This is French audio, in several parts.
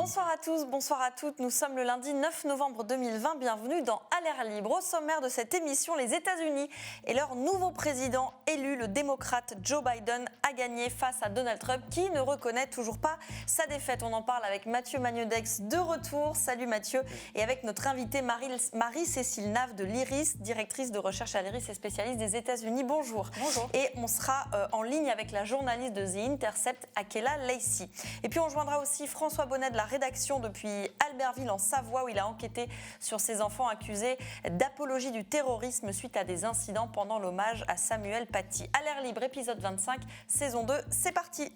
Bonsoir à tous, bonsoir à toutes. Nous sommes le lundi 9 novembre 2020. Bienvenue dans À l'air libre. Au sommaire de cette émission, les États-Unis et leur nouveau président élu, le démocrate Joe Biden, a gagné face à Donald Trump qui ne reconnaît toujours pas sa défaite. On en parle avec Mathieu Magnodex de retour. Salut Mathieu. Et avec notre invitée Marie-Cécile Nave de l'IRIS, directrice de recherche à l'IRIS et spécialiste des États-Unis. Bonjour. Bonjour. Et on sera en ligne avec la journaliste de The Intercept, Akela Lacey. Et puis on joindra aussi François Bonnet de la rédaction depuis Albertville en Savoie où il a enquêté sur ses enfants accusés d'apologie du terrorisme suite à des incidents pendant l'hommage à Samuel Paty. À l'air libre, épisode 25, saison 2, c'est parti.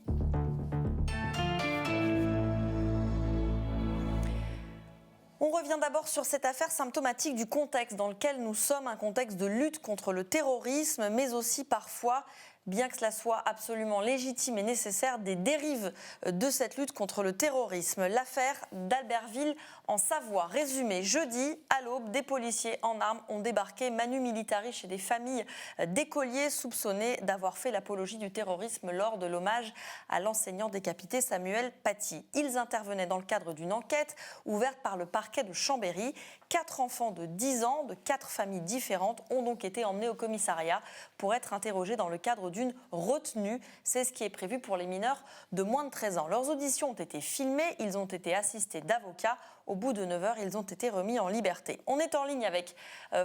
On revient d'abord sur cette affaire symptomatique du contexte dans lequel nous sommes, un contexte de lutte contre le terrorisme, mais aussi parfois, bien que cela soit absolument légitime et nécessaire, des dérives de cette lutte contre le terrorisme. L'affaire d'Albertville en Savoie. Résumé, jeudi, à l'aube, des policiers en armes ont débarqué manu militari chez des familles d'écoliers soupçonnés d'avoir fait l'apologie du terrorisme lors de l'hommage à l'enseignant décapité Samuel Paty. Ils intervenaient dans le cadre d'une enquête ouverte par le parquet de Chambéry. 4 enfants de 10 ans de 4 familles différentes ont donc été emmenés au commissariat pour être interrogés dans le cadre d'une retenue. C'est ce qui est prévu pour les mineurs de moins de 13 ans. Leurs auditions ont été filmées, ils ont été assistés d'avocats. Au bout de 9 heures, ils ont été remis en liberté. On est en ligne avec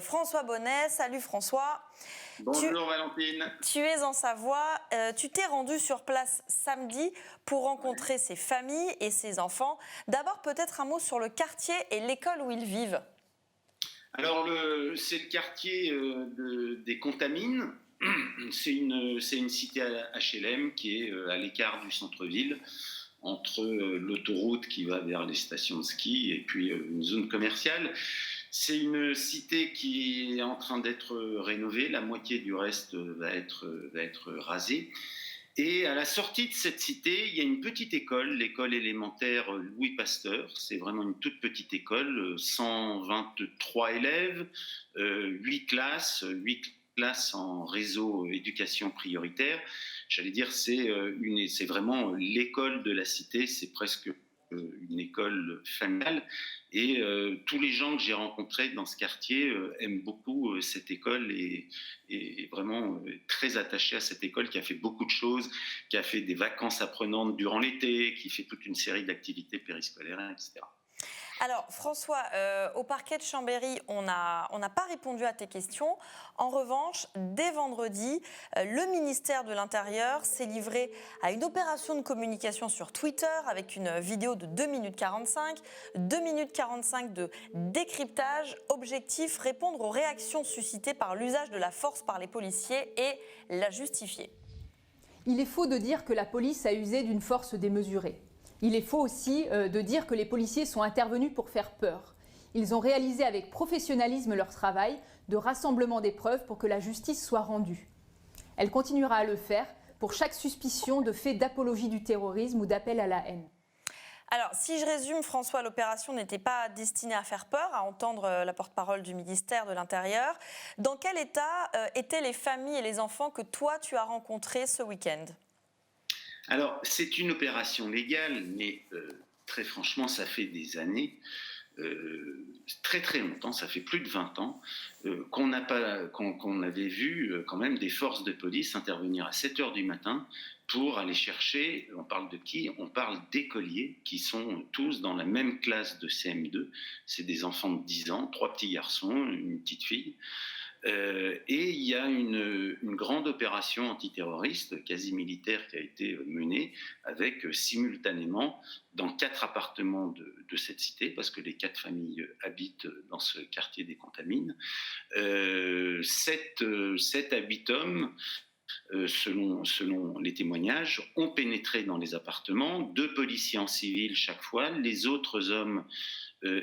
François Bonnet. Salut François. Bonjour Valentine. Tu es en Savoie. Tu t'es rendu sur place samedi pour rencontrer ces familles et ces enfants. D'abord, peut-être un mot sur le quartier et l'école où ils vivent. Alors, c'est le quartier des Contamines. C'est une cité HLM qui est à l'écart du centre-ville, entre l'autoroute qui va vers les stations de ski et puis une zone commerciale. C'est une cité qui est en train d'être rénovée. La moitié du reste va être rasée. Et à la sortie de cette cité, il y a une petite école, l'école élémentaire Louis Pasteur. C'est vraiment une toute petite école, 123 élèves, 8 classes en réseau éducation prioritaire. J'allais dire, c'est vraiment l'école de la cité, c'est presque une école familiale. Et tous les gens que j'ai rencontrés dans ce quartier aiment beaucoup cette école et vraiment très attachés à cette école qui a fait beaucoup de choses, qui a fait des vacances apprenantes durant l'été, qui fait toute une série d'activités périscolaires, etc. Alors François, au parquet de Chambéry, on n'a pas répondu à tes questions. En revanche, dès vendredi, le ministère de l'Intérieur s'est livré à une opération de communication sur Twitter avec une vidéo de 2 minutes 45. 2 minutes 45 de décryptage. Objectif, répondre aux réactions suscitées par l'usage de la force par les policiers et la justifier. Il est faux de dire que la police a usé d'une force démesurée. Il est faux aussi de dire que les policiers sont intervenus pour faire peur. Ils ont réalisé avec professionnalisme leur travail de rassemblement des preuves pour que la justice soit rendue. Elle continuera à le faire pour chaque suspicion de fait d'apologie du terrorisme ou d'appel à la haine. Alors, si je résume, François, l'opération n'était pas destinée à faire peur, à entendre la porte-parole du ministère de l'Intérieur. Dans quel état étaient les familles et les enfants que toi, tu as rencontrés ce week-end ? Alors, c'est une opération légale, mais très franchement, ça fait des années, très très longtemps, ça fait plus de 20 ans, qu'on avait vu quand même des forces de police intervenir à 7 heures du matin pour aller chercher, on parle de qui ? On parle d'écoliers qui sont tous dans la même classe de CM2, c'est des enfants de 10 ans, 3 petits garçons, une petite fille. Et il y a une grande opération antiterroriste, quasi militaire, qui a été menée avec simultanément dans 4 appartements de cette cité, parce que les 4 familles habitent dans ce quartier des Contamines. 7 habitants, selon les témoignages, ont pénétré dans les appartements, 2 policiers en civil chaque fois, les autres hommes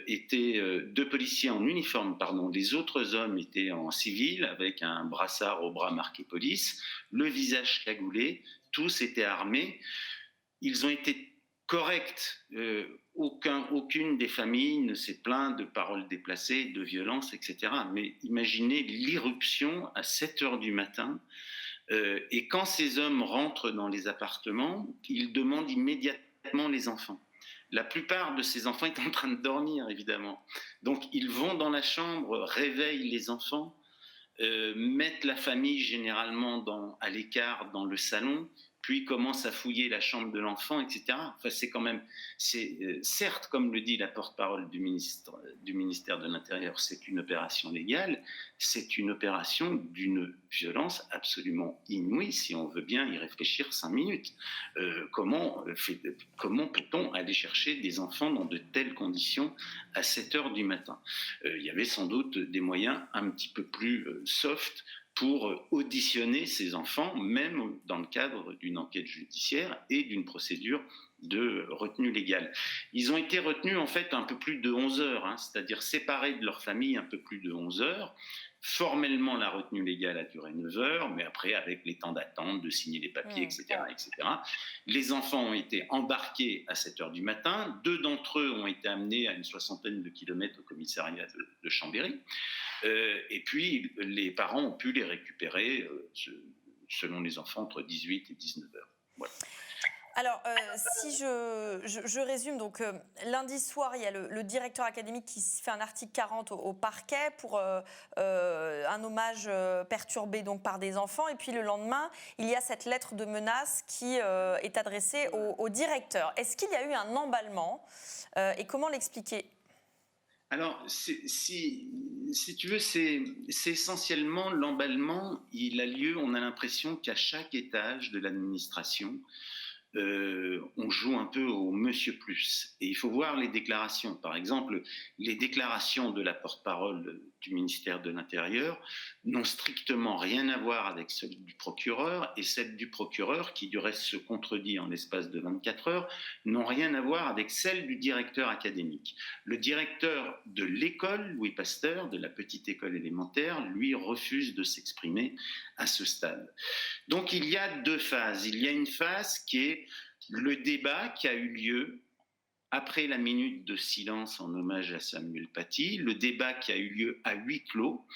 étaient 2 policiers en uniforme, les autres hommes étaient en civil avec un brassard au bras marqué police, le visage cagoulé, tous étaient armés. Ils ont été corrects, aucune des familles ne s'est plaint de paroles déplacées, de violences, etc. Mais imaginez l'irruption à 7 heures du matin. Et quand ces hommes rentrent dans les appartements, ils demandent immédiatement les enfants. La plupart de ces enfants étaient en train de dormir, évidemment. Donc, ils vont dans la chambre, réveillent les enfants, mettent la famille généralement à l'écart dans le salon, puis commencent à fouiller la chambre de l'enfant, etc. Enfin, certes, comme le dit la porte-parole du ministère de l'Intérieur, c'est une opération légale, c'est une opération d'une violence absolument inouïe, si on veut bien y réfléchir 5 minutes. Comment peut-on aller chercher des enfants dans de telles conditions à 7 heures du matin? Il y avait sans doute des moyens un petit peu plus soft pour auditionner ces enfants, même dans le cadre d'une enquête judiciaire et d'une procédure de retenue légale. Ils ont été retenus en fait un peu plus de 11 heures, c'est-à-dire séparés de leur famille un peu plus de 11 heures. Formellement, la retenue légale a duré 9 heures, mais après, avec les temps d'attente, de signer les papiers, etc., etc. Les enfants ont été embarqués à 7 heures du matin. 2 d'entre eux ont été amenés à une 60aine de kilomètres au commissariat de Chambéry. Et puis, les parents ont pu les récupérer, selon les enfants, entre 18 et 19 heures. Voilà. Alors, si je résume, donc lundi soir, il y a le directeur académique qui fait un article 40 au parquet pour un hommage perturbé donc, par des enfants. Et puis le lendemain, il y a cette lettre de menace qui est adressée au directeur. Est-ce qu'il y a eu un emballement et comment l'expliquer ? Alors, si tu veux, c'est essentiellement l'emballement. Il a lieu, on a l'impression qu'à chaque étage de l'administration, on joue un peu au Monsieur Plus. Et il faut voir les déclarations. Par exemple, les déclarations de la porte-parole du ministère de l'Intérieur n'ont strictement rien à voir avec celles du procureur, et celles du procureur, qui du reste se contredit en l'espace de 24 heures, n'ont rien à voir avec celles du directeur académique. Le directeur de l'école, Louis Pasteur, de la petite école élémentaire, lui refuse de s'exprimer à ce stade. Donc il y a 2 phases. Il y a une phase qui est le débat qui a eu lieu après la minute de silence en hommage à Samuel Paty, le débat qui a eu lieu à huis clos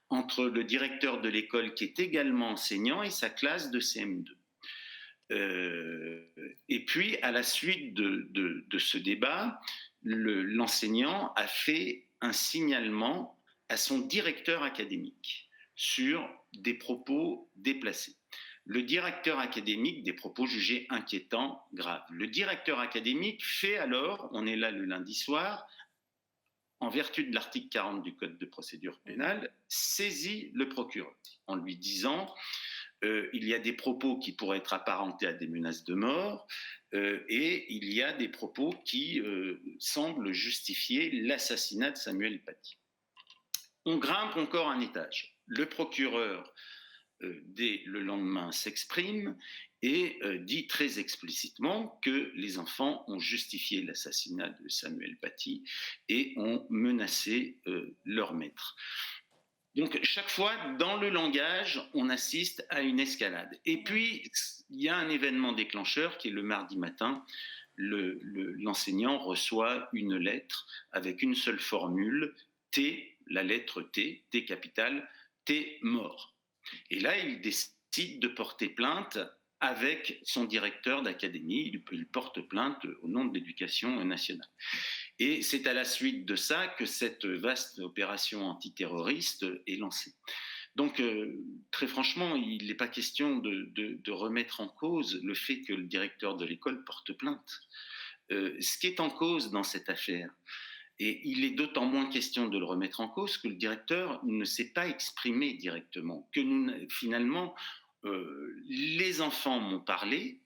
entre le directeur de l'école qui est également enseignant et sa classe de CM2. Et puis, à la suite de ce débat, l'enseignant a fait un signalement à son directeur académique sur des propos déplacés. Le directeur académique, des propos jugés inquiétants, graves. Le directeur académique fait alors, on est là le lundi soir, en vertu de l'article 40 du Code de procédure pénale, saisit le procureur en lui disant il y a des propos qui pourraient être apparentés à des menaces de mort et il y a des propos qui semblent justifier l'assassinat de Samuel Paty. On grimpe encore un étage. Le procureur dès le lendemain s'exprime et dit très explicitement que les enfants ont justifié l'assassinat de Samuel Paty et ont menacé leur maître. Donc chaque fois, dans le langage, on assiste à une escalade. Et puis, il y a un événement déclencheur qui est le mardi matin. L'enseignant reçoit une lettre avec une seule formule, T, la lettre T, T capitale, T mort. Et là, il décide de porter plainte avec son directeur d'académie. Il porte plainte au nom de l'Éducation nationale. Et c'est à la suite de ça que cette vaste opération antiterroriste est lancée. Donc, très franchement, il n'est pas question de remettre en cause le fait que le directeur de l'école porte plainte. Ce qui est en cause dans cette affaire, et il est d'autant moins question de le remettre en cause que le directeur ne s'est pas exprimé directement, que finalement, les enfants m'ont parlé,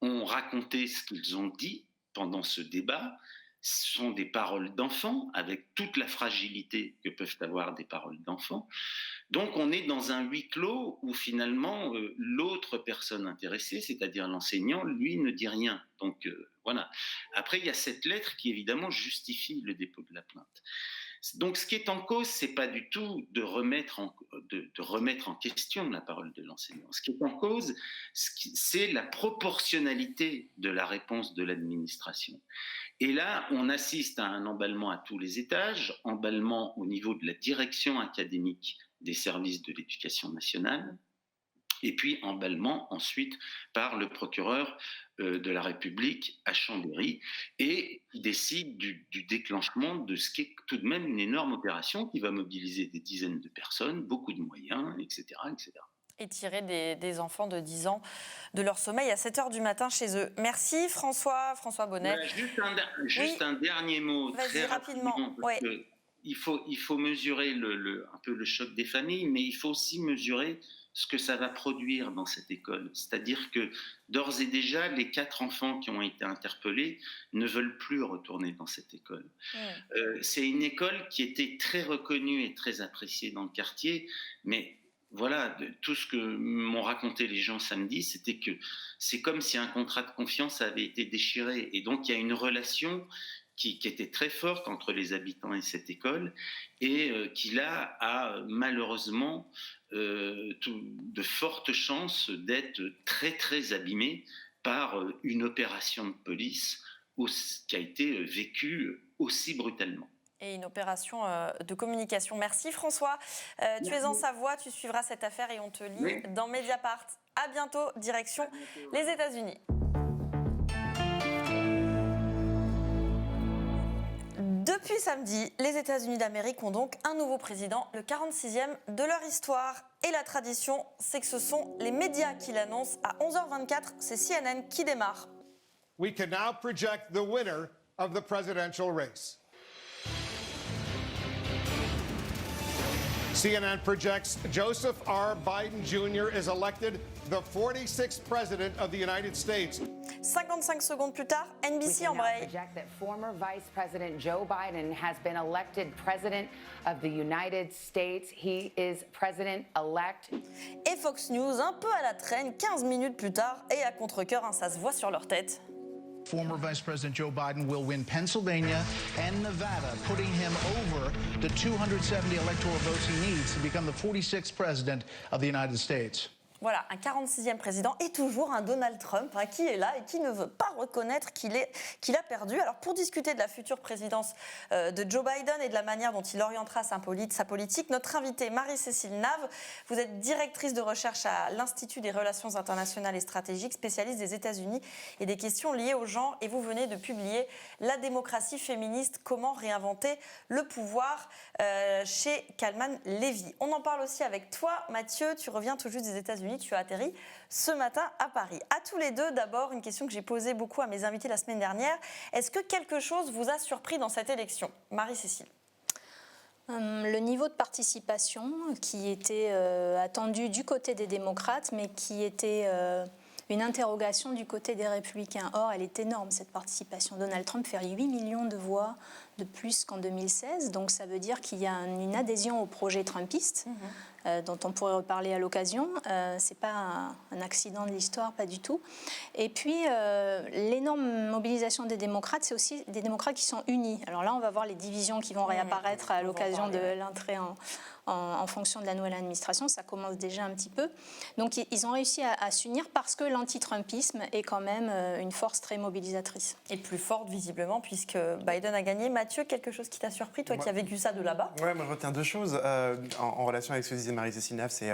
ont raconté ce qu'ils ont dit pendant ce débat. Ce sont des paroles d'enfants, avec toute la fragilité que peuvent avoir des paroles d'enfants. Donc on est dans un huis clos où finalement l'autre personne intéressée, c'est-à-dire l'enseignant, lui ne dit rien. Donc voilà. Après, il y a cette lettre qui évidemment justifie le dépôt de la plainte. Donc ce qui est en cause, c'est pas du tout de remettre en question la parole de l'enseignant. Ce qui est en cause, c'est la proportionnalité de la réponse de l'administration. Et là, on assiste à un emballement à tous les étages, emballement au niveau de la direction académique des services de l'éducation nationale, et puis emballement ensuite par le procureur de la République à Chambéry, et il décide du déclenchement de ce qui est tout de même une énorme opération qui va mobiliser des dizaines de personnes, beaucoup de moyens, etc. etc. Et tirer des enfants de 10 ans de leur sommeil à 7h du matin chez eux. Merci François Bonnet. Voilà, juste un dernier mot, très rapidement. Parce que il faut mesurer un peu le choc des familles, mais il faut aussi mesurer ce que ça va produire dans cette école. C'est-à-dire que d'ores et déjà, les 4 enfants qui ont été interpellés ne veulent plus retourner dans cette école. C'est une école qui était très reconnue et très appréciée dans le quartier, mais voilà, tout ce que m'ont raconté les gens samedi, c'était que c'est comme si un contrat de confiance avait été déchiré. Et donc, il y a une relation qui était très forte entre les habitants et cette école, et qui là a malheureusement de fortes chances d'être très très abîmée par une opération de police qui a été vécue aussi brutalement. Et une opération de communication. Merci François. Tu es en Savoie, tu suivras cette affaire et on te lit dans Mediapart. À bientôt, direction les États-Unis. Depuis samedi, les États-Unis d'Amérique ont donc un nouveau président, le 46e de leur histoire. Et la tradition, c'est que ce sont les médias qui l'annoncent. À 11h24, c'est CNN qui démarre. We can now project the winner of the presidential race. CNN projects Joseph R. Biden Jr. is elected the 46th president of the United States. 55 secondes plus tard, NBC embraye. That former Vice President Joe Biden has been elected president of the United States. He is president-elect. Et Fox News, un peu à la traîne, 15 minutes plus tard, et à contre-cœur, ça se voit sur leur tête. Former Vice President Joe Biden will win Pennsylvania and Nevada, putting him over the 270 electoral votes he needs to become the 46th president of the United States. Voilà, un 46e président et toujours un Donald Trump qui est là et qui ne veut pas reconnaître qu'il a perdu. Alors pour discuter de la future présidence de Joe Biden et de la manière dont il orientera sa politique, notre invitée Marie-Cécile Nave, vous êtes directrice de recherche à l'Institut des Relations internationales et stratégiques, spécialiste des États-Unis et des questions liées au genre, et vous venez de publier La démocratie féministe, comment réinventer le pouvoir chez Kalman Levy. On en parle aussi avec toi Mathieu, tu reviens tout juste des États-Unis. Tu as atterri ce matin à Paris. À tous les deux, d'abord, une question que j'ai posée beaucoup à mes invités la semaine dernière. Est-ce que quelque chose vous a surpris dans cette élection ? Marie-Cécile. Le niveau de participation qui était attendu du côté des démocrates, mais qui était une interrogation du côté des républicains. Or, elle est énorme, cette participation. Donald Trump fait 8 millions de voix de plus qu'en 2016, donc ça veut dire qu'il y a une adhésion au projet trumpiste, dont on pourrait reparler à l'occasion. C'est pas un accident de l'histoire, pas du tout. Et puis, l'énorme mobilisation des démocrates, c'est aussi des démocrates qui sont unis. Alors là, on va voir les divisions qui vont réapparaître à l'occasion de l'entrée en fonction de la nouvelle administration. Ça commence déjà un petit peu. Donc, ils ont réussi à s'unir parce que l'anti-trumpisme est quand même une force très mobilisatrice. Et plus forte, visiblement, puisque Biden a gagné. Mathieu, quelque chose qui t'a surpris, toi qui as vécu ça de là-bas ? Ouais, moi je retiens deux choses en relation avec ce que disait Marie-Cécile Nave. C'est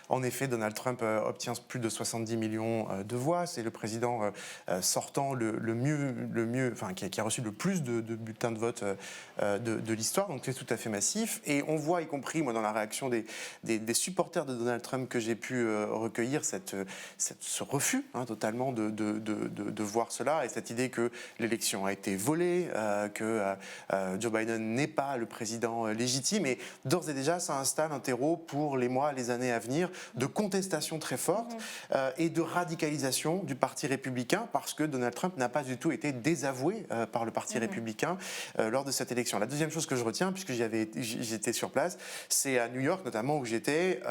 en effet, Donald Trump obtient plus de 70 millions de voix. C'est le président sortant le mieux, enfin qui a reçu le plus de bulletins de vote de l'histoire. Donc c'est tout à fait massif. Et on voit, y compris moi dans la réaction des supporters de Donald Trump que j'ai pu recueillir, ce refus totalement de voir cela, et cette idée que l'élection a été volée, que Joe Biden n'est pas le président légitime. Et d'ores et déjà, ça installe un terreau pour les mois, les années à venir de contestation très forte et de radicalisation du Parti républicain, parce que Donald Trump n'a pas du tout été désavoué par le Parti républicain lors de cette élection. La deuxième chose que je retiens, puisque j'étais sur place, c'est à New York notamment, où j'étais,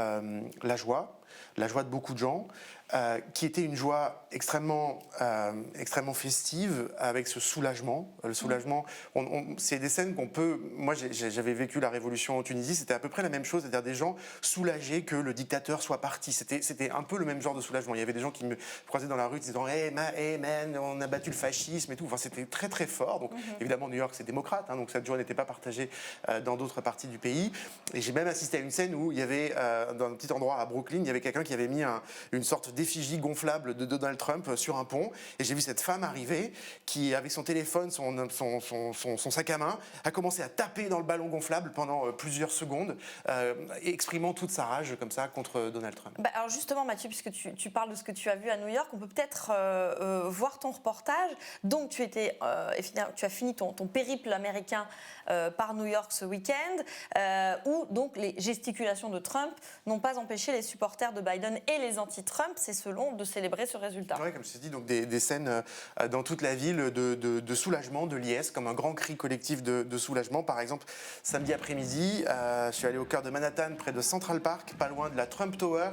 la joie de beaucoup de gens, qui était une joie extrêmement festive, avec ce soulagement. Le soulagement, c'est des scènes qu'on peut... Moi, j'avais vécu la révolution en Tunisie, c'était à peu près la même chose, c'est-à-dire des gens soulagés que le dictateur soit parti. C'était un peu le même genre de soulagement. Il y avait des gens qui me croisaient dans la rue disant « Hey man, on a battu le fascisme » et tout. Enfin, c'était très très fort. Donc, évidemment, New York, c'est démocrate, donc cette joie n'était pas partagée dans d'autres parties du pays. Et j'ai même assisté à une scène où il y avait, dans un petit endroit à Brooklyn, il y avait avait quelqu'un qui avait mis une sorte d'effigie gonflable de Donald Trump sur un pont. Et j'ai vu cette femme arriver qui, avec son téléphone, son sac à main, a commencé à taper dans le ballon gonflable pendant plusieurs secondes, exprimant toute sa rage comme ça contre Donald Trump. Bah alors justement, Mathieu, puisque tu parles de ce que tu as vu à New York, on peut peut-être voir ton reportage. Donc tu as fini ton périple américain par New York ce week-end, où donc les gesticulations de Trump n'ont pas empêché les supporters de Biden et les anti-Trump, c'est selon, de célébrer ce résultat. Oui, comme je t'ai dit, donc des scènes dans toute la ville de soulagement, de liesse, comme un grand cri collectif de soulagement. Par exemple, samedi après-midi, je suis allé au cœur de Manhattan, près de Central Park, pas loin de la Trump Tower.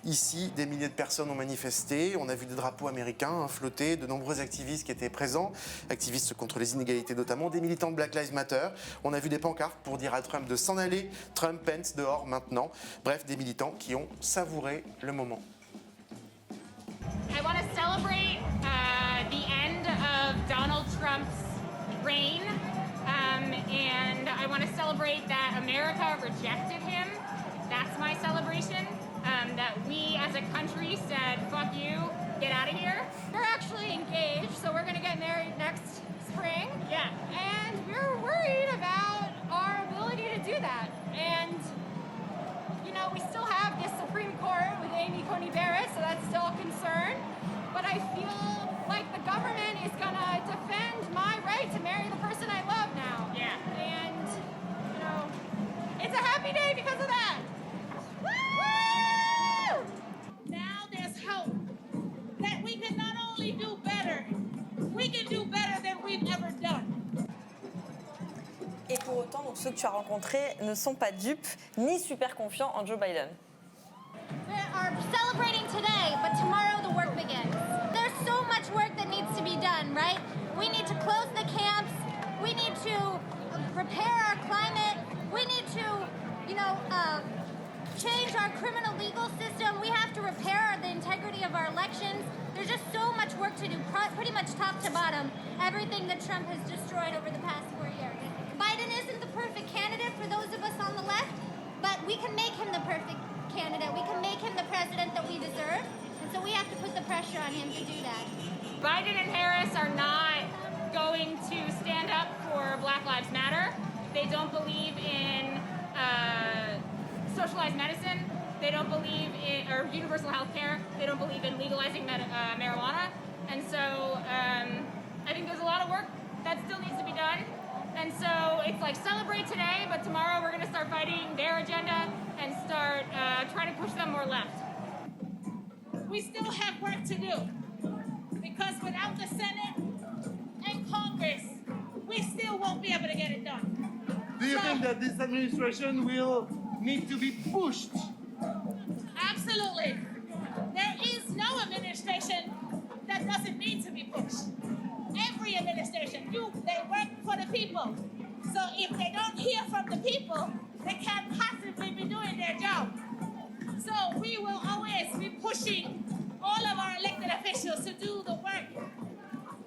Ici, des milliers de personnes ont manifesté. On a vu des drapeaux américains flotter, de nombreux activistes qui étaient présents, activistes contre les inégalités notamment, des militants de Black Lives Matter. On a vu des pancartes pour dire à Trump de s'en aller, Trump, Pence, dehors maintenant. Bref, des militants qui ont savouré le moment. I want to celebrate the end of Donald Trump's reign, and I want to celebrate that America rejected him. That's my celebration. That we as a country said, fuck you, get out of here. We're actually engaged, so we're going to get married next spring. Yeah. And we're worried about our ability to do that. And, you know, we still have this Supreme Court with Amy Coney Barrett, so that's still a concern. But I feel like the government is going to defend my right to marry the person I love now. Yeah. And, you know, it's a happy day because of that. Woo! Now there's hope that we can not only do better, we can do better than we've ever done. Et pour autant, donc, ceux que tu as rencontrés ne sont pas dupes ni super confiants en Joe Biden. We are celebrating today, but tomorrow the work begins. There's so much work that needs to be done, right? We need to close the camps. We need to repair our climate. We need to, change our criminal legal system. We have to repair the integrity of our elections. There's just so much work to do, pretty much top to bottom, everything that Trump has destroyed over the past 4 years. Biden isn't the perfect candidate for those of us on the left, but we can make him the perfect candidate. We can make him the president that we deserve, and so we have to put the pressure on him to do that. Biden and Harris are not going to stand up for Black Lives Matter. They don't believe in socialized medicine. They don't believe in or universal health care. They don't believe in legalizing marijuana. And so I think there's a lot of work that still needs to be done. And so it's like celebrate today, but tomorrow we're going to start fighting their agenda and start trying to push them more left. We still have work to do because without the Senate and Congress, we still won't be able to get it done. Do you think that this administration will need to be pushed? Absolutely. There is no administration that doesn't need to be pushed. Every administration, they work for the people. So if they don't hear from the people, they can't possibly be doing their job. So we will always be pushing all of our elected officials to do the work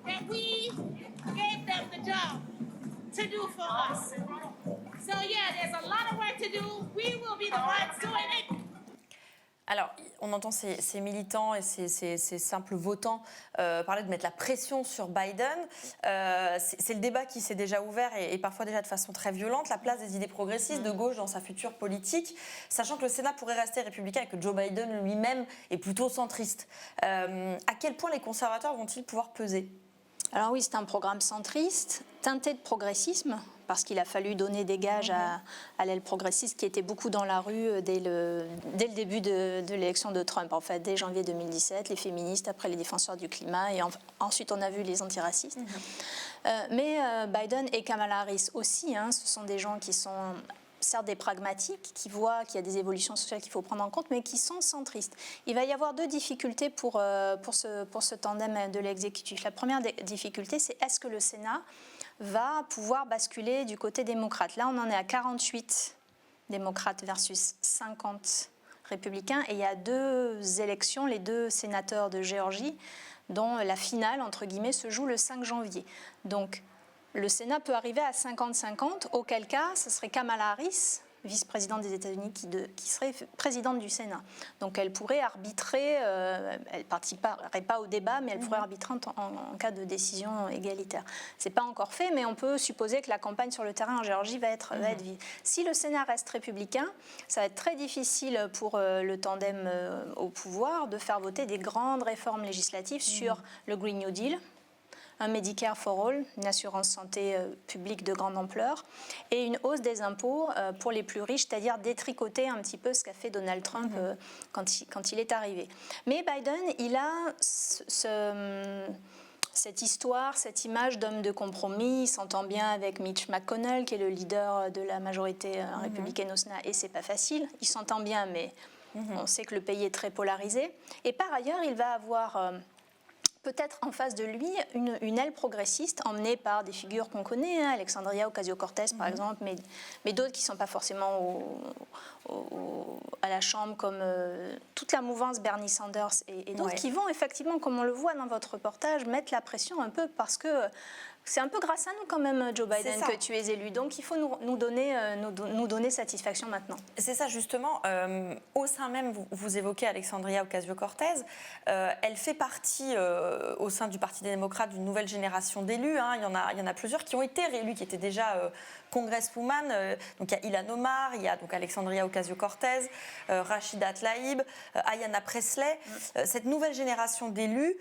that we gave them the job to do for us. So yeah, there's a lot of work to do. We will be the ones doing it. Alors, on entend ces militants et ces simples votants parler de mettre la pression sur Biden. C'est le débat qui s'est déjà ouvert et parfois déjà de façon très violente, la place des idées progressistes de gauche dans sa future politique, sachant que le Sénat pourrait rester républicain et que Joe Biden lui-même est plutôt centriste. À quel point les conservateurs vont-ils pouvoir peser ? Alors oui, c'est un programme centriste, teinté de progressisme, parce qu'il a fallu donner des gages à l'aile progressiste qui était beaucoup dans la rue dès le début de l'élection de Trump. En fait, dès janvier 2017, les féministes, après les défenseurs du climat, et ensuite on a vu les antiracistes. Mais Biden et Kamala Harris aussi, ce sont des gens qui sont certes des pragmatiques, qui voient qu'il y a des évolutions sociales qu'il faut prendre en compte, mais qui sont centristes. Il va y avoir deux difficultés pour ce tandem de l'exécutif. La première difficulté, c'est est-ce que le Sénat va pouvoir basculer du côté démocrate. Là, on en est à 48 démocrates versus 50 républicains. Et il y a deux élections, les deux sénateurs de Géorgie, dont la finale, entre guillemets, se joue le 5 janvier. Donc, le Sénat peut arriver à 50-50, auquel cas, ce serait Kamala Harris vice-présidente des États-Unis qui serait présidente du Sénat. Donc elle pourrait arbitrer, elle ne participerait pas au débat, mais elle pourrait arbitrer en cas de décision égalitaire. Ce n'est pas encore fait, mais on peut supposer que la campagne sur le terrain en Géorgie va être vive. Si le Sénat reste républicain, ça va être très difficile pour le tandem au pouvoir de faire voter des grandes réformes législatives sur le Green New Deal, un Medicare for All, une assurance santé publique de grande ampleur, et une hausse des impôts pour les plus riches, c'est-à-dire détricoter un petit peu ce qu'a fait Donald Trump quand il est arrivé. Mais Biden, il a cette histoire, cette image d'homme de compromis. Il s'entend bien avec Mitch McConnell, qui est le leader de la majorité républicaine au Sénat, et c'est pas facile. Il s'entend bien, mais on sait que le pays est très polarisé. Et par ailleurs, il va avoir peut-être en face de lui une aile progressiste emmenée par des figures qu'on connaît, Alexandria Ocasio-Cortez par exemple, mais d'autres qui ne sont pas forcément à la Chambre, comme toute la mouvance Bernie Sanders et d'autres qui vont effectivement, comme on le voit dans votre reportage, mettre la pression un peu parce que c'est un peu grâce à nous quand même, Joe Biden, que tu es élu. Donc il faut nous donner satisfaction maintenant. C'est ça justement. Au sein même, vous évoquez Alexandria Ocasio-Cortez. Elle fait partie au sein du Parti des démocrates d'une nouvelle génération d'élus. Il y en a plusieurs qui ont été réélus, qui étaient déjà congresswoman. Donc il y a Ilhan Omar, il y a donc Alexandria Ocasio-Cortez, Rashida Tlaib, Ayanna Pressley. Cette nouvelle génération d'élus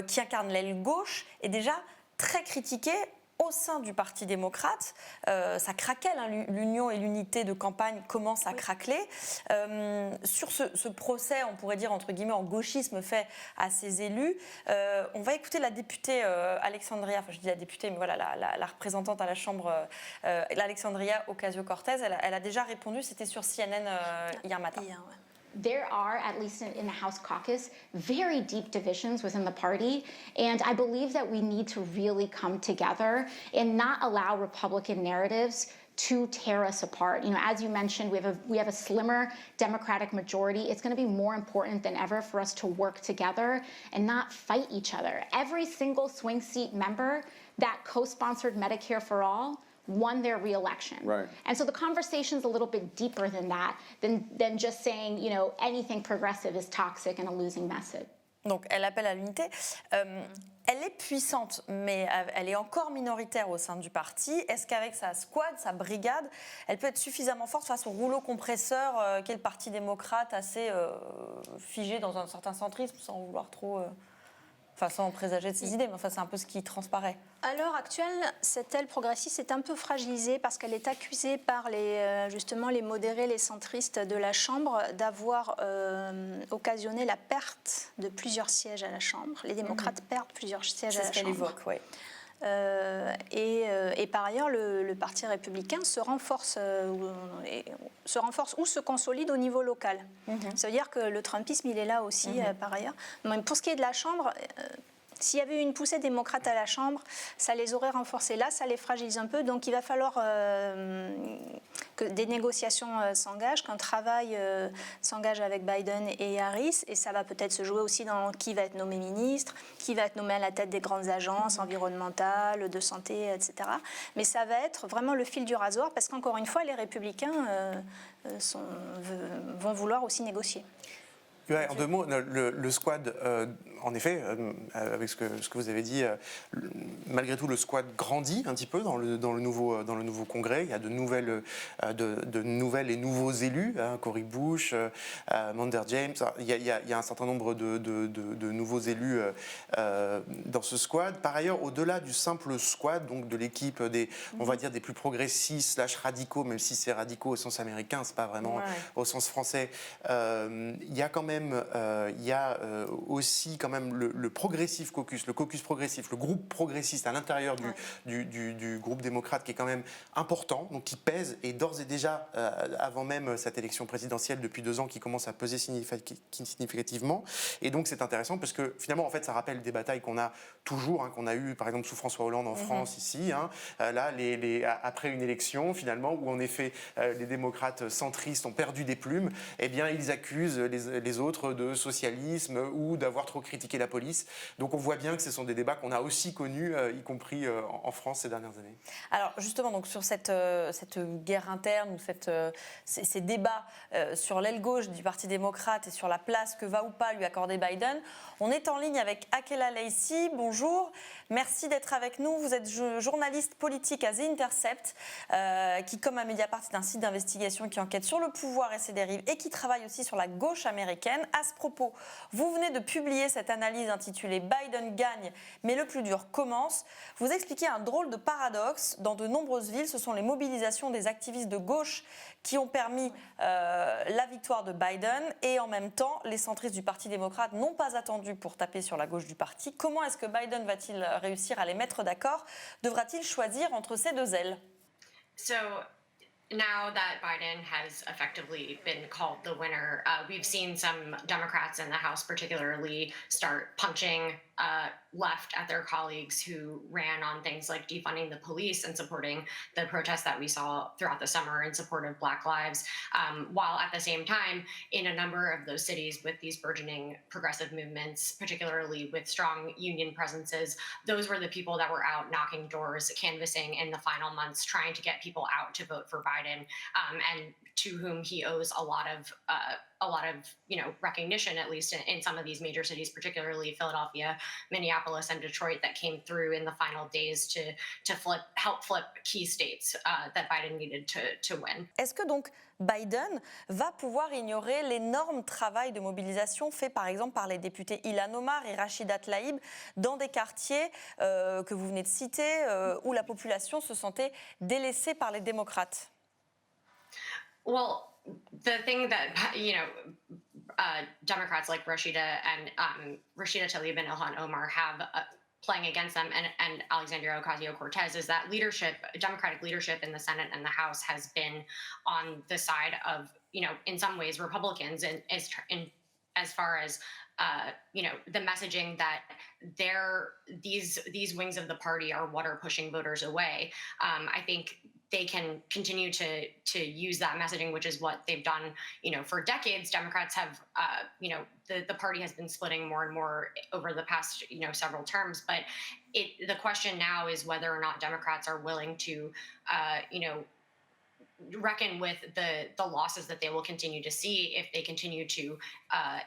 qui incarne l'aile gauche est déjà très critiquée au sein du Parti démocrate. Ça craquelle, l'union et l'unité de campagne commencent à craqueler. Sur ce procès, on pourrait dire entre guillemets en gauchisme fait à ces élus, on va écouter la députée Alexandria, enfin je dis la députée, mais voilà, la représentante à la Chambre, Alexandria Ocasio-Cortez, elle a déjà répondu, c'était sur CNN hier matin. There are, at least in the House caucus, very deep divisions within the party, and I believe that we need to really come together and not allow Republican narratives to tear us apart. You know, as you mentioned, we have a slimmer Democratic majority. It's going to be more important than ever for us to work together and not fight each other. Every single swing seat member that co-sponsored Medicare for All won their re-election. Right. And so the conversation's a little bit deeper than that, than just saying, you know, anything progressive is toxic and a losing message. Donc elle appelle à l'unité. Elle est puissante, mais elle est encore minoritaire au sein du parti. Est-ce qu'avec sa squad, sa brigade, elle peut être suffisamment forte face au rouleau compresseur qu'est le Parti démocrate, assez figé dans un certain centrisme, sans vouloir trop... sans présager de ses idées, mais enfin, c'est un peu ce qui transparaît. À l'heure actuelle, cette aile progressiste est un peu fragilisée parce qu'elle est accusée par justement les modérés, les centristes de la Chambre d'avoir occasionné la perte de plusieurs sièges à la Chambre. Les démocrates perdent plusieurs sièges à la Chambre. C'est ce qu'elle évoque, oui. Et par ailleurs, le Parti républicain se renforce ou se consolide au niveau local. Ça veut dire que le trumpisme, il est là aussi, par ailleurs. Mais pour ce qui est de la Chambre, s'il y avait eu une poussée démocrate à la Chambre, ça les aurait renforcés. Là, ça les fragilise un peu. Donc, il va falloir que des négociations s'engagent, qu'un travail s'engage avec Biden et Harris. Et ça va peut-être se jouer aussi dans qui va être nommé ministre, qui va être nommé à la tête des grandes agences environnementales, de santé, etc. Mais ça va être vraiment le fil du rasoir parce qu'encore une fois, les républicains vont vouloir aussi négocier. Ouais, en deux mots, le squad, en effet, avec ce que vous avez dit, malgré tout, le squad grandit un petit peu dans le nouveau Congrès. Il y a de nouvelles et nouveaux élus, Cory Bush, Monday James. Il y a un certain nombre de nouveaux élus dans ce squad. Par ailleurs, au-delà du simple squad, donc de l'équipe on va dire des plus progressistes / radicaux, même si c'est radicaux au sens américain, c'est pas vraiment au sens français. Il y a quand même aussi quand même le progressif caucus, le caucus progressif, le groupe progressiste à l'intérieur du groupe démocrate qui est quand même important, donc qui pèse et d'ores et déjà avant même cette élection présidentielle depuis 2 ans qui commence à peser significativement. Et donc c'est intéressant parce que finalement en fait ça rappelle des batailles qu'on a toujours, qu'on a eu par exemple sous François Hollande en France ici. Là après une élection finalement où en effet les démocrates centristes ont perdu des plumes, eh bien ils accusent les autres de socialisme ou d'avoir trop critiqué la police. Donc on voit bien que ce sont des débats qu'on a aussi connus, y compris en France ces dernières années. Alors justement, donc, sur cette guerre interne, ou ces débats sur l'aile gauche du Parti démocrate et sur la place que va ou pas lui accorder Biden, on est en ligne avec Akela Lacey. Bonjour, merci d'être avec nous. Vous êtes journaliste politique à The Intercept, qui, comme à Mediapart, est un site d'investigation qui enquête sur le pouvoir et ses dérives et qui travaille aussi sur la gauche américaine. À ce propos, vous venez de publier cette analyse intitulée « Biden gagne, mais le plus dur commence ». Vous expliquez un drôle de paradoxe. Dans de nombreuses villes, ce sont les mobilisations des activistes de gauche qui ont permis la victoire de Biden, et en même temps, les centristes du Parti démocrate n'ont pas attendu pour taper sur la gauche du parti. Comment est-ce que Biden va-t-il réussir à les mettre d'accord? Devra-t-il choisir entre ces deux ailes? So now that Biden has effectively been called the winner, we've seen some Democrats in the House particularly start punching left at their colleagues who ran on things like defunding the police and supporting the protests that we saw throughout the summer in support of Black lives, while at the same time, in a number of those cities with these burgeoning progressive movements, particularly with strong union presences, those were the people that were out knocking doors, canvassing in the final months, trying to get people out to vote for Biden, and to whom he owes a lot of recognition, at least in some of these major cities, particularly Philadelphia, Minneapolis, and Detroit, that came through in the final days to help flip key states that Biden needed to win. Est-ce que donc Biden va pouvoir ignorer l'énorme travail de mobilisation fait par exemple par les députés Ilhan Omar et Rachida Tlaib dans des quartiers que vous venez de citer où la population se sentait délaissée par les démocrates? Well, the thing that, Democrats like Rashida Tlaib and Ilhan Omar have playing against them, and Alexandria Ocasio-Cortez, is that Democratic leadership in the Senate and the House has been on the side of, in some ways, Republicans, and as far as the messaging that these wings of the party are what are pushing voters away. I think they can continue to use that messaging, which is what they've done, for decades. Democrats have, the party has been splitting more and more over the past, several terms. But the question now is whether or not Democrats are willing to, reckon with the losses that they will continue to see if they continue to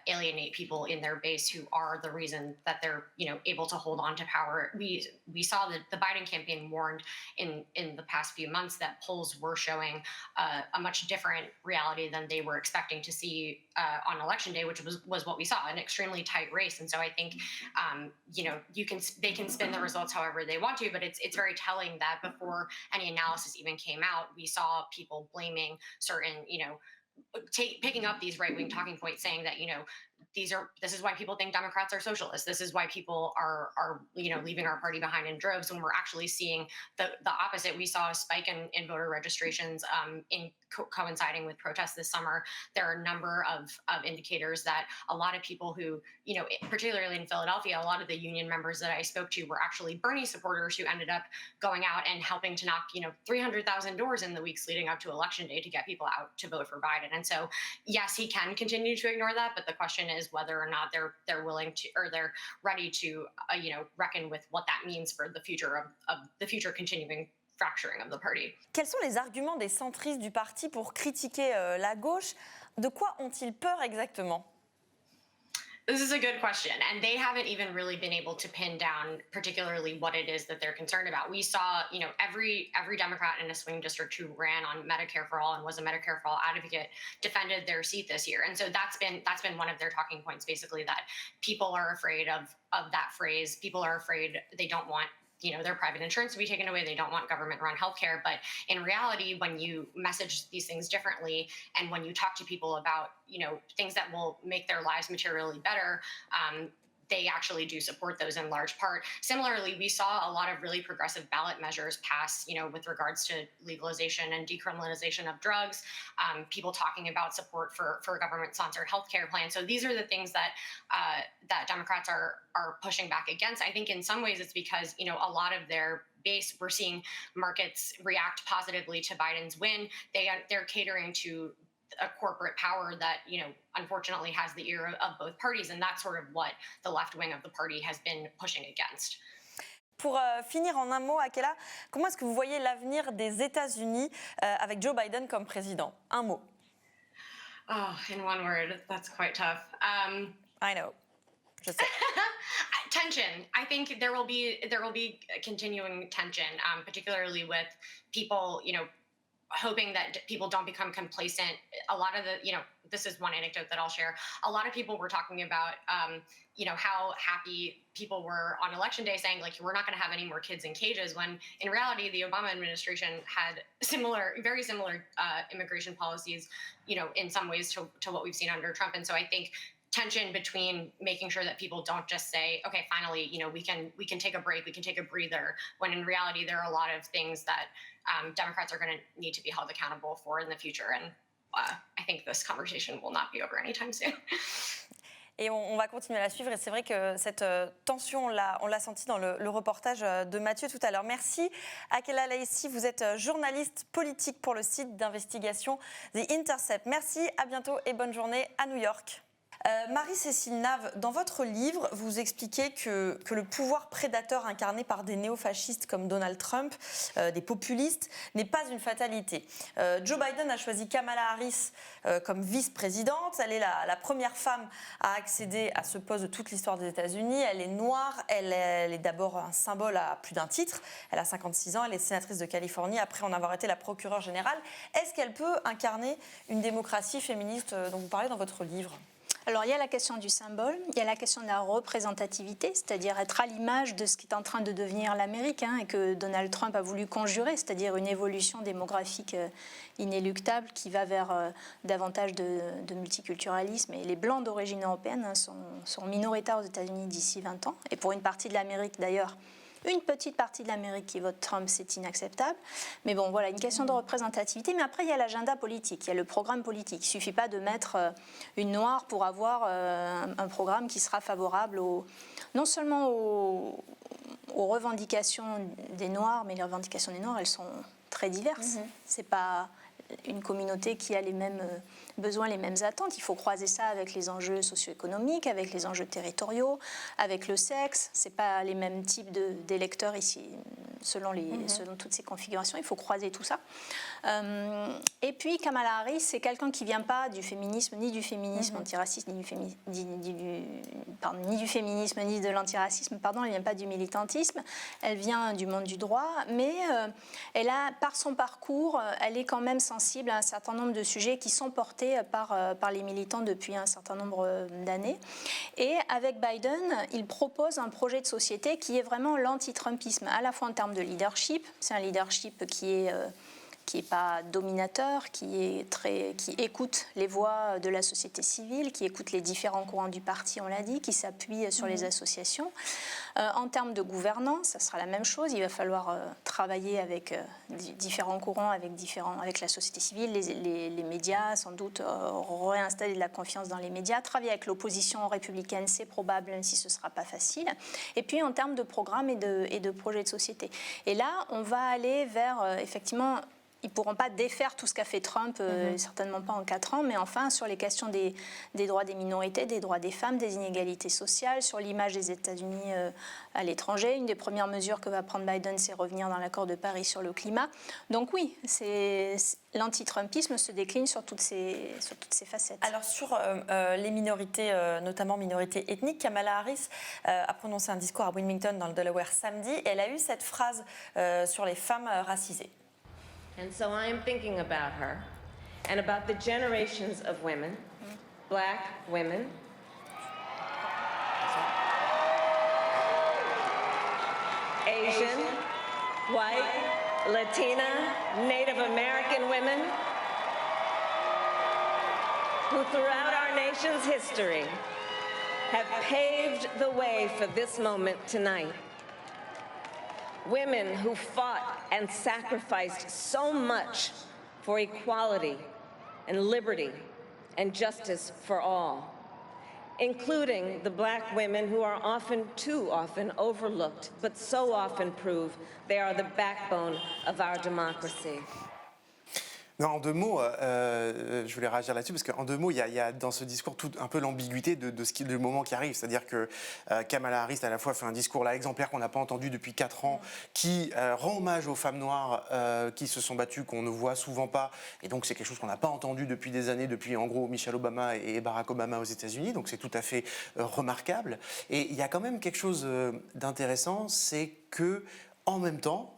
alienate people in their base who are the reason that they're able to hold on to power. We saw that the Biden campaign warned in the past few months that polls were showing a much different reality than they were expecting to see on election day, which was what we saw, an extremely tight race. And so I think they can spin the results however they want to, but it's very telling that before any analysis even came out, we saw people blaming certain, picking up these right-wing talking points, saying that, this is why people think Democrats are socialists. This is why people are leaving our party behind in droves, when we're actually seeing the opposite. We saw a spike in voter registrations coinciding with protests this summer. There are a number of indicators that a lot of people who, particularly in Philadelphia, a lot of the union members that I spoke to were actually Bernie supporters who ended up going out and helping to knock, 300,000 doors in the weeks leading up to Election Day to get people out to vote for Biden. And so, yes, he can continue to ignore that, but the question is whether or not they're willing to, or they're ready to, reckon with what that means for the future of the future continuing fracturing of the party. Quels sont les arguments des centristes du parti pour critiquer la gauche? De quoi ont-ils peur exactement? This is a good question, and they haven't even really been able to pin down particularly what it is that they're concerned about. We saw, every Democrat in a swing district who ran on Medicare for All and was a Medicare for All advocate defended their seat this year, and so that's been one of their talking points, basically, that people are afraid of that phrase. People are afraid, they don't want their private insurance to be taken away. They don't want government-run healthcare. But in reality, when you message these things differently, and when you talk to people about, things that will make their lives materially better, they actually do support those in large part. Similarly, we saw a lot of really progressive ballot measures pass, with regards to legalization and decriminalization of drugs, people talking about support for government-sponsored healthcare plans. So these are the things that that Democrats are pushing back against. I think in some ways it's because, a lot of their base, we're seeing markets react positively to Biden's win. They're catering to a corporate power that, unfortunately has the ear of both parties. And that's sort of what the left wing of the party has been pushing against. Pour finir en un mot, Akela, comment est-ce que vous voyez l'avenir des États-Unis avec Joe Biden comme président? Un mot. Oh, in one word, that's quite tough. I know. Je sais. Tension. I think there will be continuing tension, particularly with people, hoping that people don't become complacent. A lot of the, this is one anecdote that I'll share. A lot of people were talking about, how happy people were on election day, saying like, we're not going to have any more kids in cages, when in reality, the Obama administration had very similar immigration policies, in some ways to what we've seen under Trump. And so I think tension between making sure that people don't just say, okay, finally, we can take a break, we can take a breather, when in reality, there are a lot of things that Democrats are going to need to be held accountable for in the future. And I think this conversation will not be over anytime soon. Et on va continuer à la suivre. Et c'est vrai que cette tension, on l'a senti dans le reportage de Mathieu tout à l'heure. Merci, Akela Laïci. Vous êtes journaliste politique pour le site d'investigation The Intercept. Merci, à bientôt et bonne journée à New York. Marie-Cécile Nave, dans votre livre, vous expliquez que le pouvoir prédateur incarné par des néofascistes comme Donald Trump, des populistes, n'est pas une fatalité. Joe Biden a choisi Kamala Harris comme vice-présidente. Elle est la première femme à accéder à ce poste de toute l'histoire des États-Unis. Elle est noire, elle est d'abord un symbole à plus d'un titre. Elle a 56 ans, elle est sénatrice de Californie, après en avoir été la procureure générale. Est-ce qu'elle peut incarner une démocratie féministe dont vous parlez dans votre livre ? Alors, il y a la question du symbole, il y a la question de la représentativité, c'est-à-dire être à l'image de ce qui est en train de devenir l'Amérique, et que Donald Trump a voulu conjurer, c'est-à-dire une évolution démographique inéluctable qui va vers davantage de multiculturalisme. Et les Blancs d'origine européenne sont minoritaires aux États-Unis d'ici 20 ans. Et pour une partie de l'Amérique, d'ailleurs, une petite partie de l'Amérique qui vote Trump, c'est inacceptable. Mais bon, voilà, une question de représentativité. Mais après, il y a l'agenda politique, il y a le programme politique. Il ne suffit pas de mettre une noire pour avoir un programme qui sera favorable non seulement aux revendications des Noirs, mais les revendications des Noirs, elles sont très diverses. Ce n'est pas une communauté qui a les mêmes besoins, les mêmes attentes. Il faut croiser ça avec les enjeux socio-économiques, avec les enjeux territoriaux, avec le sexe. Ce n'est pas les mêmes types d'électeurs ici, selon toutes ces configurations. Il faut croiser tout ça. Et puis, Kamala Harris, c'est quelqu'un qui ne vient pas du féminisme, ni du féminisme antiraciste, ni du féminisme, ni de l'antiracisme. Pardon, elle ne vient pas du militantisme. Elle vient du monde du droit. Mais elle a, par son parcours, elle est quand même sensible à un certain nombre de sujets qui sont portés par les militants depuis un certain nombre d'années. Et avec Biden, il propose un projet de société qui est vraiment l'anti-Trumpisme, à la fois en termes de leadership. C'est un leadership qui est pas dominateur, qui écoute les voix de la société civile, qui écoute les différents courants du parti, on l'a dit, qui s'appuie sur les associations. En termes de gouvernance, ça sera la même chose. Il va falloir travailler avec différents courants, avec la société civile, les médias, sans doute réinstaller de la confiance dans les médias. Travailler avec l'opposition républicaine, c'est probable, même si ce ne sera pas facile. Et puis en termes de programmes et de projets de société. Et là, on va aller vers, effectivement, ils ne pourront pas défaire tout ce qu'a fait Trump, certainement pas en 4 ans, mais enfin sur les questions des droits des minorités, des droits des femmes, des inégalités sociales, sur l'image des États-Unis à l'étranger. Une des premières mesures que va prendre Biden, c'est revenir dans l'accord de Paris sur le climat. Donc oui, l'anti-Trumpisme se décline sur toutes ces facettes. Alors sur les minorités, notamment minorités ethniques, Kamala Harris a prononcé un discours à Wilmington dans le Delaware samedi, et elle a eu cette phrase sur les femmes racisées. And so I am thinking about her and about the generations of women, Black women, Asian, white, Latina, Native American women, who throughout our nation's history have paved the way for this moment tonight. Women who fought and sacrificed so much for equality and liberty and justice for all, including the Black women who are too often overlooked, but so often prove they are the backbone of our democracy. Non, en 2 mots, je voulais réagir là-dessus parce qu'en 2 mots, il y a dans ce discours tout un peu l'ambiguïté du moment qui arrive. C'est-à-dire que Kamala Harris, à la fois, fait un discours là exemplaire qu'on n'a pas entendu depuis 4 ans, qui rend hommage aux femmes noires qui se sont battues, qu'on ne voit souvent pas. Et donc, c'est quelque chose qu'on n'a pas entendu depuis des années, depuis en gros Michelle Obama et Barack Obama aux États-Unis. Donc, c'est tout à fait remarquable. Et il y a quand même quelque chose d'intéressant, c'est que en même temps,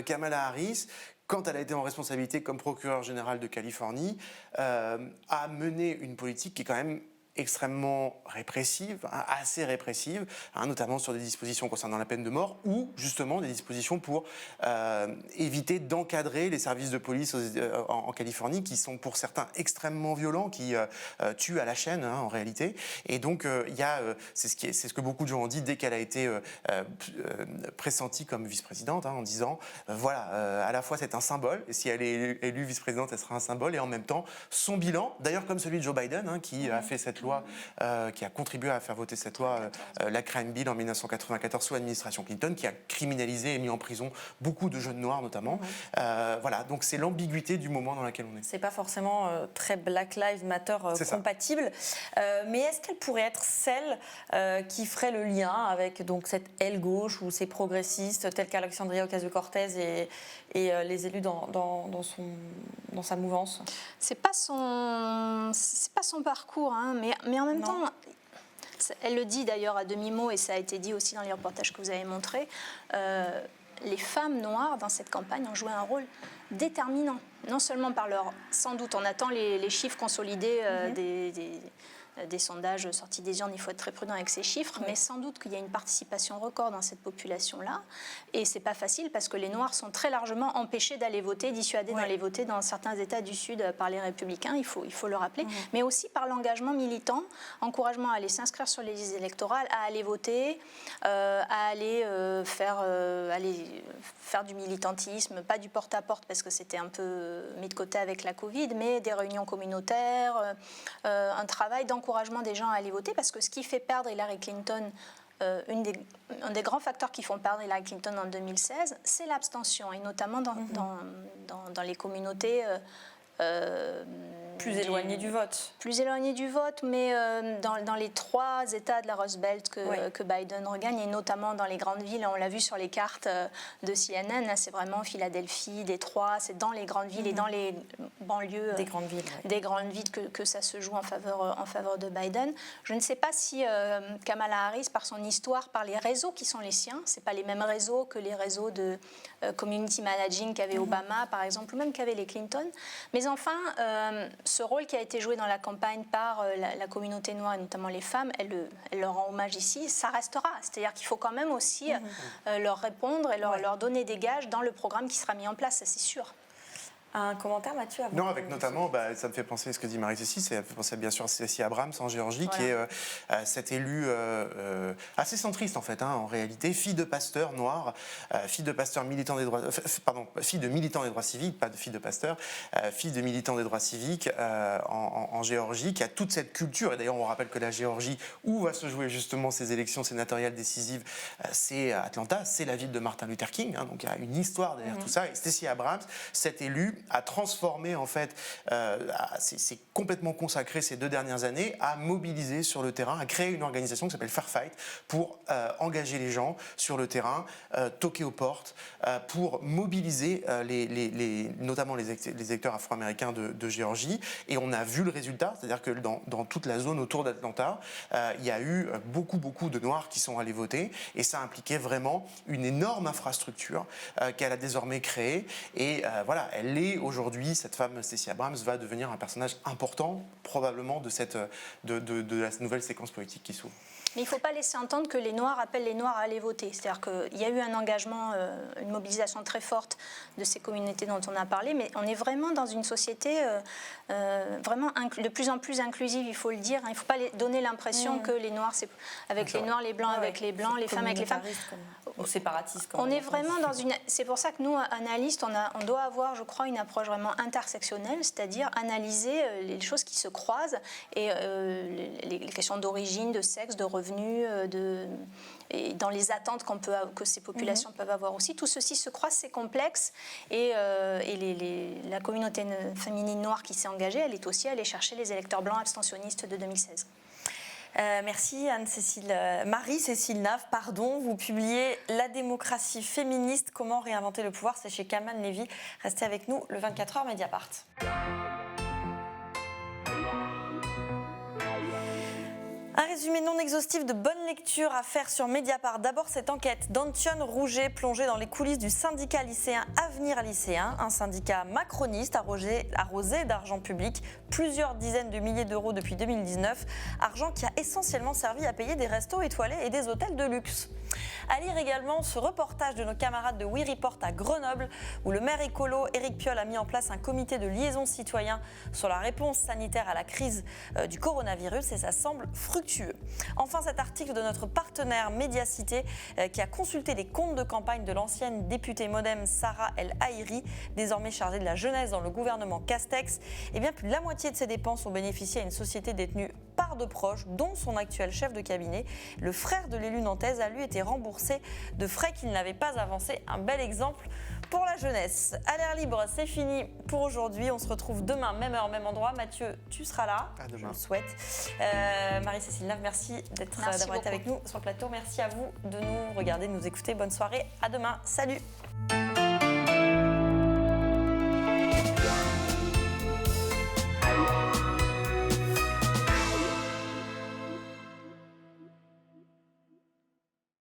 Kamala Harris, quand elle a été en responsabilité comme procureure générale de Californie, a mené une politique qui est quand même extrêmement répressive, assez répressive, notamment sur des dispositions concernant la peine de mort ou justement des dispositions pour éviter d'encadrer les services de police en Californie qui sont pour certains extrêmement violents, qui tuent à la chaîne en réalité. Et donc c'est ce que beaucoup de gens ont dit dès qu'elle a été pressentie comme vice-présidente, en disant voilà, à la fois c'est un symbole, et si elle est élue vice-présidente, elle sera un symbole, et en même temps son bilan, d'ailleurs comme celui de Joe Biden, qui a fait cette loi, qui a contribué à faire voter cette loi, la Crime Bill en 1994 sous l'administration Clinton, qui a criminalisé et mis en prison beaucoup de jeunes noirs notamment. Voilà, donc c'est l'ambiguïté du moment dans lequel on est. C'est pas forcément très Black Lives Matter compatible, mais est-ce qu'elle pourrait être celle qui ferait le lien avec donc cette aile gauche ou ces progressistes tels qu'Alexandria Ocasio-Cortez et les élus dans sa mouvance? C'est pas son parcours, mais en même temps, elle le dit d'ailleurs à demi-mot, et ça a été dit aussi dans les reportages que vous avez montrés, les femmes noires dans cette campagne ont joué un rôle déterminant, non seulement par leur, sans doute on attend les chiffres consolidés des sondages sortis des urnes, il faut être très prudent avec ces chiffres, mais sans doute qu'il y a une participation record dans cette population-là, et c'est pas facile parce que les Noirs sont très largement empêchés d'aller voter, dissuadés d'aller voter dans certains États du Sud par les républicains, il faut le rappeler, mais aussi par l'engagement militant, encouragement à aller s'inscrire sur les listes électorales, à aller voter, à aller faire du militantisme, pas du porte-à-porte parce que c'était un peu mis de côté avec la Covid, mais des réunions communautaires, un travail d'encouragement des gens à aller voter, parce que ce qui fait perdre Hillary Clinton, un des grands facteurs qui font perdre Hillary Clinton en 2016, c'est l'abstention, et notamment dans les communautés plus éloignées du vote. Plus éloignées du vote, mais dans les 3 États de la Rust Belt que Biden regagne, et notamment dans les grandes villes. On l'a vu sur les cartes de CNN, là, c'est vraiment Philadelphie, Détroit, c'est dans les grandes villes et dans les banlieues des grandes villes, que ça se joue en faveur de Biden. Je ne sais pas si Kamala Harris, par son histoire, par les réseaux qui sont les siens, c'est pas les mêmes réseaux que les réseaux de community managing qu'avait Obama, par exemple, ou même qu'avaient les Clinton. Mais enfin, ce rôle qui a été joué dans la campagne par la communauté noire, et notamment les femmes, elle leur rend hommage ici, ça restera. C'est-à-dire qu'il faut quand même aussi leur répondre et leur donner des gages dans le programme qui sera mis en place, ça c'est sûr. Un commentaire, Mathieu? Non, avec notamment, ça me fait penser à ce que dit Marie-Cécile, ça me fait penser bien sûr à Stacey Abrams en Géorgie, qui est cette élue assez centriste en fait, en réalité, fille de pasteur noir, fille de pasteur militant des droits, fille de militant des droits civiques, pas de fille de pasteur, fille de militant des droits civiques en Géorgie, qui a toute cette culture, et d'ailleurs on rappelle que la Géorgie, où va se jouer justement ces élections sénatoriales décisives, c'est Atlanta, c'est la ville de Martin Luther King, donc il y a une histoire derrière tout ça, et Stacey Abrams, cette élue, a transformé en fait, c'est complètement consacré ces 2 dernières années à mobiliser sur le terrain, à créer une organisation qui s'appelle Fair Fight pour engager les gens sur le terrain, toquer aux portes, pour mobiliser notamment les électeurs afro-américains de Géorgie. Et on a vu le résultat, c'est-à-dire que dans toute la zone autour d'Atlanta, il y a eu beaucoup de Noirs qui sont allés voter, et ça impliquait vraiment une énorme infrastructure qu'elle a désormais créée. Et voilà, elle est aujourd'hui, cette femme Stacey Abrams va devenir un personnage important, probablement de la nouvelle séquence politique qui s'ouvre. Mais il ne faut pas laisser entendre que les Noirs appellent les Noirs à aller voter. C'est-à-dire qu'il y a eu un engagement, une mobilisation très forte de ces communautés dont on a parlé, mais on est vraiment dans une société vraiment de plus en plus inclusive, il faut le dire. Il ne faut pas donner l'impression que les Noirs, c'est avec les Noirs, les Blancs avec les Blancs, les femmes avec les femmes. Ou séparatistes. On est vraiment dans une... C'est pour ça que nous, analystes, on doit avoir, je crois, une approche vraiment intersectionnelle, c'est-à-dire analyser les choses qui se croisent, et les questions d'origine, de sexe, de revenus, et dans les attentes que ces populations peuvent avoir aussi. Tout ceci se croise, c'est complexe, et la communauté féminine noire qui s'est engagée, elle est aussi allée chercher les électeurs blancs abstentionnistes de 2016. Merci Marie-Cécile Nave, vous publiez La démocratie féministe, comment réinventer le pouvoir, c'est chez Kaman Levy. Restez avec nous, le 24h Mediapart. Un résumé non exhaustif de bonne lecture à faire sur Mediapart. D'abord, cette enquête d'Antion Rouget plongée dans les coulisses du syndicat lycéen Avenir Lycéen, un syndicat macroniste arrosé d'argent public, plusieurs dizaines de milliers d'euros depuis 2019, argent qui a essentiellement servi à payer des restos étoilés et des hôtels de luxe. À lire également ce reportage de nos camarades de We Report à Grenoble, où le maire écolo Éric Piolle a mis en place un comité de liaison citoyen sur la réponse sanitaire à la crise du coronavirus, et ça semble fructueux. Enfin, cet article de notre partenaire Médiacité qui a consulté les comptes de campagne de l'ancienne députée Modem Sarah El Haïry, désormais chargée de la jeunesse dans le gouvernement Castex. Eh bien, plus de la moitié de ses dépenses ont bénéficié à une société détenue par de proches, dont son actuel chef de cabinet. Le frère de l'élu nantaise a lui été remboursé de frais qu'il n'avait pas avancés. Un bel exemple pour la jeunesse. À l'air libre, c'est fini pour aujourd'hui. On se retrouve demain, même heure, même endroit. Mathieu, tu seras là. À demain. Je le souhaite. Marie-Cécile Nave, merci d'avoir été avec nous sur le plateau. Merci à vous de nous regarder, de nous écouter. Bonne soirée. À demain. Salut.